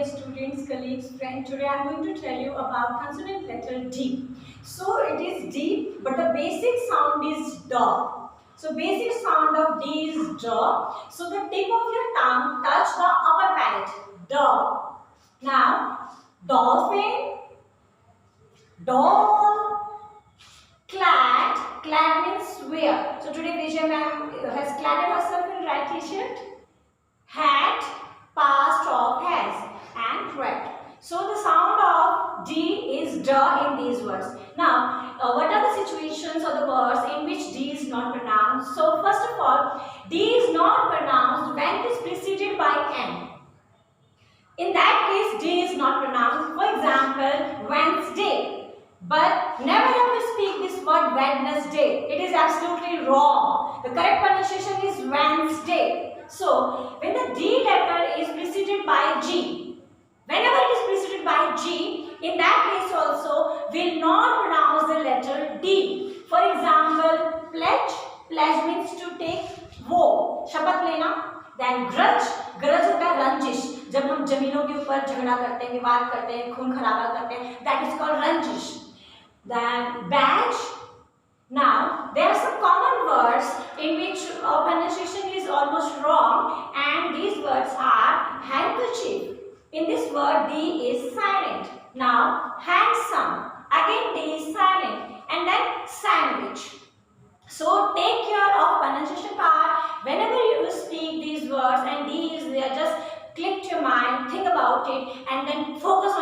dear students, colleagues, friends. Today I am going to tell you about consonant letter D. So it is D, but the basic sound is DA. So basic sound of D is DA. So the tip of your tongue touch the upper palate. DA. Now, dolphin, doll, clad. Clad means wear. So today Vijay ma'am has cladded herself in red t-shirt. Had, past of has, and read. So the sound of D is D in these words. Now, what are the situations or the words in which D is not pronounced? So first of all, D is not pronounced when it is preceded by N. In that case, D is not pronounced. For example, Wednesday. But never ever speak this word Wednesday. It is absolutely wrong. The correct pronunciation is Wednesday. So, when the D letter is preceded by G, whenever it is preceded by G, in that case also, will not pronounce the letter D. For example, pledge. Pledge means to take वो, शपथ लेना. Then grudge. Grudge होता है रंजिश. जब हम जमीनों के ऊपर झगड़ा करते हैं, विवाद करते हैं, खून खराबा करते हैं, that is called रंजिश. Then badge. Now, there are some common words in which pronunciation is almost wrong, and these words are handkerchief. In this word, D is silent. Now, handsome. Again, D is silent. And then sandwich. So, take care of pronunciation part. Whenever you speak these words and D is there, just click to your mind, think about it, and then focus